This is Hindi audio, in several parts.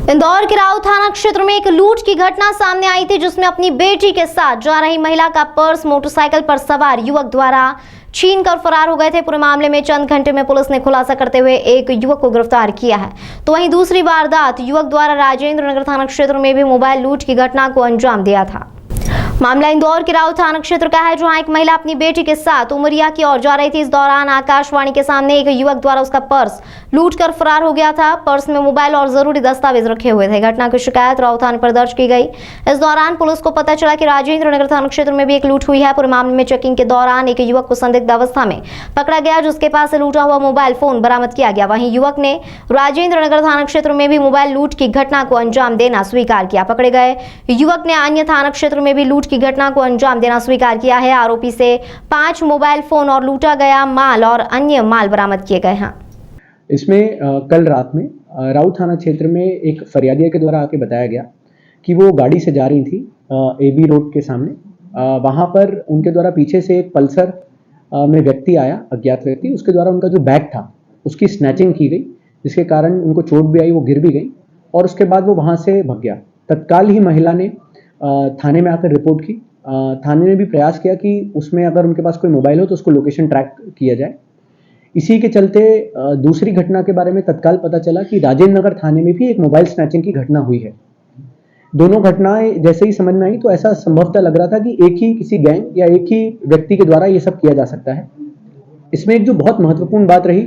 इंदौर के राव थाना क्षेत्र में एक लूट की घटना सामने आई थी, जिसमें अपनी बेटी के साथ जा रही महिला का पर्स मोटरसाइकिल पर सवार युवक द्वारा छीन कर फरार हो गए थे। पूरे मामले में चंद घंटे में पुलिस ने खुलासा करते हुए एक युवक को गिरफ्तार किया है। तो वहीं दूसरी वारदात युवक द्वारा राजेंद्र नगर थाना क्षेत्र में भी मोबाइल लूट की घटना को अंजाम दिया था। मामला इंदौर के राव थाना क्षेत्र का है, जहां एक महिला अपनी बेटी के साथ उमरिया की ओर जा रही थी। इस दौरान आकाशवाणी के सामने एक युवक द्वारा उसका पर्स लूटकर फरार हो गया था। पर्स में मोबाइल और जरूरी दस्तावेज रखे हुए थे। घटना की शिकायत राव थाने पर दर्ज की गई। इस दौरान पुलिस को पता चला कि राजेंद्र नगर थाना क्षेत्र में भी एक लूट हुई है। पूरे मामले में चेकिंग के दौरान एक युवक को संदिग्ध अवस्था में पकड़ा गया, जिसके पास से लूटा हुआ मोबाइल फोन बरामद किया गया। वहीं युवक ने राजेंद्र नगर थाना क्षेत्र में भी मोबाइल लूट की घटना को अंजाम देना स्वीकार किया। पकड़े गए युवक ने अन्य थाना क्षेत्र में भी लूट की घटना को अंजाम देना स्वीकार किया है। आरोपी से 5 मोबाइल फोन और लूटा गया माल और अन्य माल बरामद किए गए हैं। इसमें कल रात में राउ थाना क्षेत्र में एक फरियादिया के द्वारा आके बताया गया कि वो गाड़ी से जा रही थी एबी रोड के सामने। वहाँ पर उनके द्वारा पीछे से एक पल्सर में व्यक्ति आया, अज्ञात व्यक्ति। उसके द्वारा उनका जो बैग था उसकी स्नैचिंग की गई, जिसके कारण उनको चोट भी आई, वो गिर भी गई और उसके बाद वो वहाँ से भाग गया। तत्काल ही महिला ने थाने में आकर रिपोर्ट की। थाने ने भी प्रयास किया कि उसमें अगर उनके पास कोई मोबाइल हो तो उसको लोकेशन ट्रैक किया जाए। इसी के चलते दूसरी घटना के बारे में तत्काल पता चला कि राजेंद्र नगर थाने में भी एक मोबाइल स्नैचिंग की घटना हुई है। दोनों घटनाएं जैसे ही समझ में आई तो ऐसा संभवतः लग रहा था कि एक ही किसी गैंग या एक ही व्यक्ति के द्वारा ये सब किया जा सकता है। इसमें एक जो बहुत महत्वपूर्ण बात रही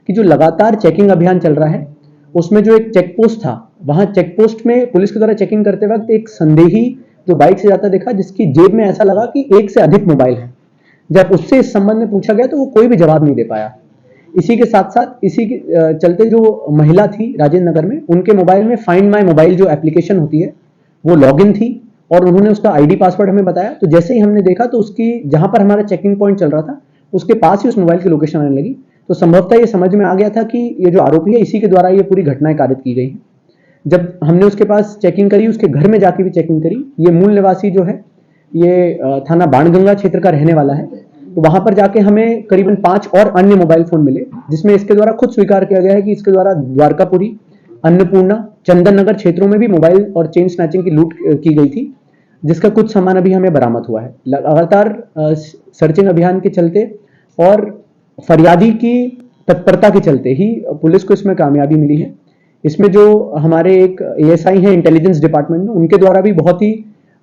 कि जो लगातार चेकिंग अभियान चल रहा है, उसमें जो एक चेक पोस्ट था, वहां चेक पोस्ट में पुलिस के द्वारा चेकिंग करते वक्त एक संदेही जो बाइक से जाता देखा, जिसकी जेब में ऐसा लगा कि एक से अधिक मोबाइल है। जब उससे इस संबंध में पूछा गया तो वो कोई भी जवाब नहीं दे पाया। इसी के साथ साथ इसी के चलते जो महिला थी राजेंद्र नगर में, उनके मोबाइल में फाइंड माई मोबाइल जो एप्लीकेशन होती है वो लॉगिन थी और उन्होंने उसका आईडी पासवर्ड हमें बताया। तो जैसे ही हमने देखा तो उसकी जहां पर हमारा चेकिंग पॉइंट चल रहा था उसके पास ही उस मोबाइल की लोकेशन आने लगी। तो संभवतः ये समझ में आ गया था कि ये जो आरोपी है इसी के द्वारा ये पूरी घटनाएं कारित की गई है। जब हमने उसके पास चेकिंग करी, उसके घर में जाके भी चेकिंग करी, ये मूल निवासी जो है ये थाना बाणगंगा क्षेत्र का रहने वाला है। तो वहां पर जाके हमें करीबन 5 और अन्य मोबाइल फोन मिले, जिसमें इसके द्वारा खुद स्वीकार किया गया है कि इसके द्वारा द्वारकापुरी, अन्नपूर्णा, चंदन नगर क्षेत्रों में भी मोबाइल और चेन स्नैचिंग की लूट की गई थी, जिसका कुछ सामान अभी हमें बरामद हुआ है। लगातार सर्चिंग अभियान के चलते और फरियादी की तत्परता के चलते ही पुलिस को इसमें कामयाबी मिली है। इसमें जो हमारे एक एएसआई हैं इंटेलिजेंस डिपार्टमेंट में, उनके द्वारा भी बहुत ही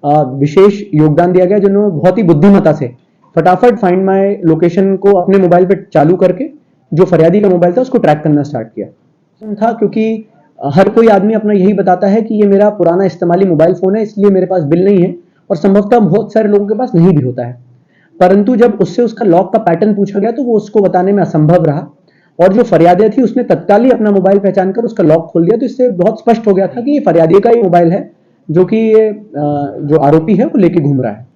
विशेष योगदान दिया गया, जिन्होंने बहुत ही बुद्धिमत्ता से फटाफट फाइंड माई लोकेशन को अपने मोबाइल पे चालू करके जो फरियादी का मोबाइल था उसको ट्रैक करना स्टार्ट किया था। क्योंकि हर कोई आदमी अपना यही बताता है कि ये मेरा पुराना इस्तेमाली मोबाइल फोन है, इसलिए मेरे पास बिल नहीं है, और संभवतः बहुत सारे लोगों के पास नहीं भी होता है। परंतु जब उससे उसका लॉक का पैटर्न पूछा गया तो वो उसको बताने में असंभव रहा और जो फरियादिया थी उसने तत्काल ही अपना मोबाइल पहचान कर उसका लॉक खोल दिया। तो इससे बहुत स्पष्ट हो गया था कि ये फरियादी का ही मोबाइल है जो कि ये जो आरोपी है वो लेके घूम रहा है।